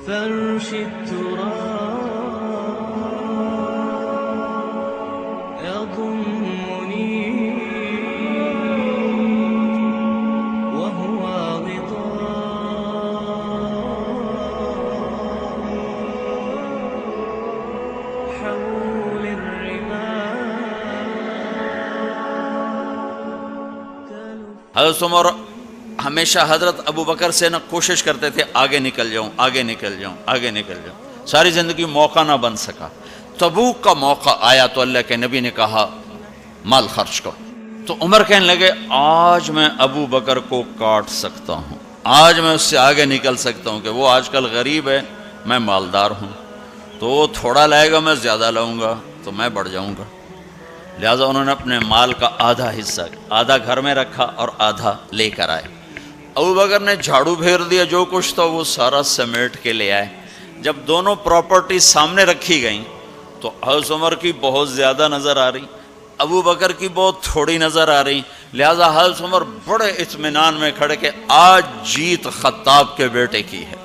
فرش التراب يضمني وهو غطاء حول الرمال. حضرت عمر ہمیشہ حضرت ابو بکر سے نہ کوشش کرتے تھے آگے نکل جاؤں آگے نکل جاؤں آگے نکل جاؤں. ساری زندگی موقع نہ بن سکا. تبوک کا موقع آیا تو اللہ کے نبی نے کہا مال خرچ کرو. تو عمر کہنے لگے آج میں ابو بکر کو کاٹ سکتا ہوں, آج میں اس سے آگے نکل سکتا ہوں کہ وہ آج کل غریب ہے, میں مالدار ہوں, تو وہ تھوڑا لائے گا میں زیادہ لاؤں گا تو میں بڑھ جاؤں گا. لہٰذا انہوں نے اپنے مال کا آدھا حصہ آدھا گھر میں رکھا اور آدھا لے کر آئے. ابو بکر نے جھاڑو پھیر دیا, جو کچھ تھا وہ سارا سمیٹ کے لے آئے. جب دونوں پراپرٹی سامنے رکھی گئیں تو حضرت عمر کی بہت زیادہ نظر آ رہی, ابو بکر کی بہت تھوڑی نظر آ رہی. لہٰذا حضرت عمر بڑے اطمینان میں کھڑے کہ آج جیت خطاب کے بیٹے کی ہے.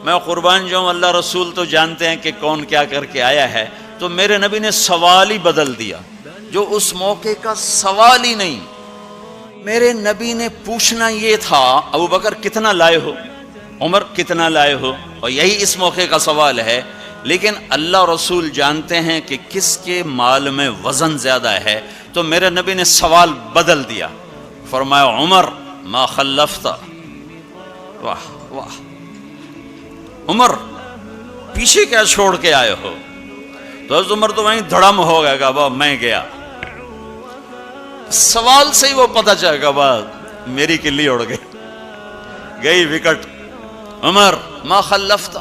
میں قربان جاؤں, اللہ رسول تو جانتے ہیں کہ کون کیا کر کے آیا ہے. تو میرے نبی نے سوال ہی بدل دیا, جو اس موقع کا سوال ہی نہیں. میرے نبی نے پوچھنا یہ تھا ابو بکر کتنا لائے ہو, عمر کتنا لائے ہو, اور یہی اس موقع کا سوال ہے. لیکن اللہ رسول جانتے ہیں کہ کس کے مال میں وزن زیادہ ہے, تو میرے نبی نے سوال بدل دیا. فرمایا عمر ما خلفت. واہ واہ, عمر پیچھے کیا چھوڑ کے آئے ہو؟ تو حضرت عمر تو وہیں دھڑم ہو گیا کہ ابا میں گیا. سوال سے ہی وہ پتہ چل گیا بعد میری کلی اڑ گئی وکٹ. عمر ما خلفت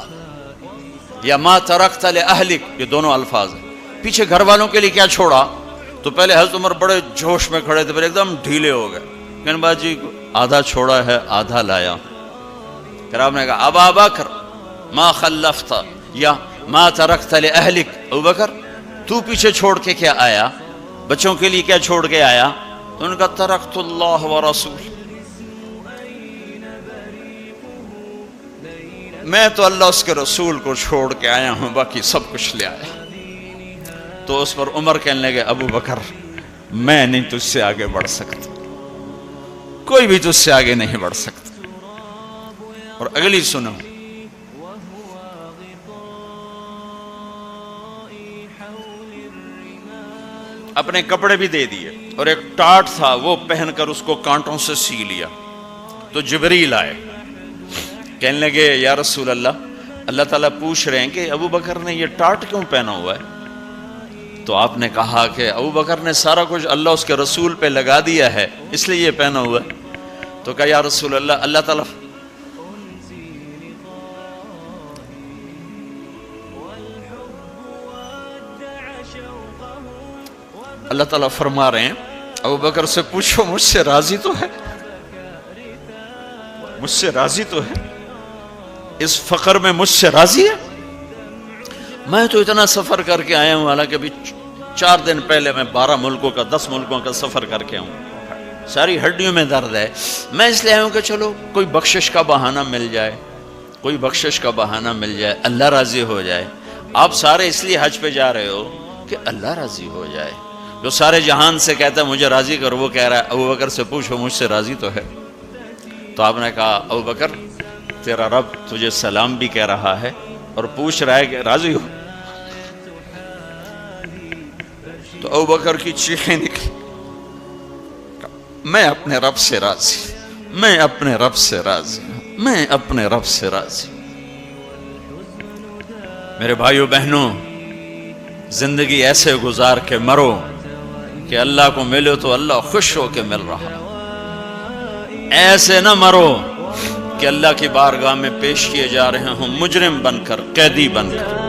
یا ما ترکت لأہلک, یہ دونوں الفاظ ہیں. پیچھے گھر والوں کے لیے کیا چھوڑا؟ تو پہلے حضرت عمر بڑے جوش میں کھڑے تھے, پھر ایک دم ڈھیلے ہو گئے. کہنے باجی آدھا چھوڑا ہے آدھا لایا. پھر آپ نے کہا ابا بکر ما خلفت یا ما ترکت لأہلک. ابو بکر تو پیچھے چھوڑ کے کیا آیا, بچوں کے لیے کیا چھوڑ کے آیا؟ تو ان کا ترکت اللہ و رسول, میں تو اللہ اس کے رسول کو چھوڑ کے آیا ہوں, باقی سب کچھ لے آیا. تو اس پر عمر کہنے لگے ابو بکر میں نہیں تجھ سے آگے بڑھ سکتا, کوئی بھی تجھ سے آگے نہیں بڑھ سکتا. اور اگلی سنو, اپنے کپڑے بھی دے دیے اور ایک ٹاٹ تھا وہ پہن کر اس کو کانٹوں سے سی لیا. تو جبریل آئے, کہنے لگے یا رسول اللہ, اللہ تعالیٰ پوچھ رہے ہیں کہ ابو بکر نے یہ ٹاٹ کیوں پہنا ہوا ہے؟ تو آپ نے کہا کہ ابو بکر نے سارا کچھ اللہ اس کے رسول پہ لگا دیا ہے اس لیے یہ پہنا ہوا ہے. تو کہا یا رسول اللہ, اللہ تعالیٰ فرما رہے ہیں ابو بکر سے پوچھو مجھ سے راضی تو ہے, مجھ سے راضی تو ہے, اس فقر میں مجھ سے راضی ہے؟ میں تو اتنا سفر کر کے آیا ہوں, حالانکہ ابھی 4 دن پہلے میں 12 ملکوں کا 10 ملکوں کا سفر کر کے ہوں, ساری ہڈیوں میں درد ہے. میں اس لیے آیا ہوں کہ چلو کوئی بخشش کا بہانہ مل جائے, کوئی بخشش کا بہانہ مل جائے, اللہ راضی ہو جائے. آپ سارے اس لیے حج پہ جا رہے ہو کہ اللہ راضی ہو جائے. جو سارے جہان سے کہتا ہے مجھے راضی کر, وہ کہہ رہا ہے ابو بکر سے پوچھو مجھ سے راضی تو ہے. تو آپ نے کہا ابو بکر تیرا رب تجھے سلام بھی کہہ رہا ہے اور پوچھ رہا ہے کہ راضی ہو. تو ابو بکر کی چیخیں نکلی, میں اپنے رب سے راضی, میں اپنے رب سے راضی, میں اپنے رب سے راضی. میرے بھائیو بہنوں, زندگی ایسے گزار کے مرو کہ اللہ کو ملو تو اللہ خوش ہو کے مل رہا, ایسے نہ مرو کہ اللہ کی بارگاہ میں پیش کیے جا رہے ہوں مجرم بن کر, قیدی بن کر.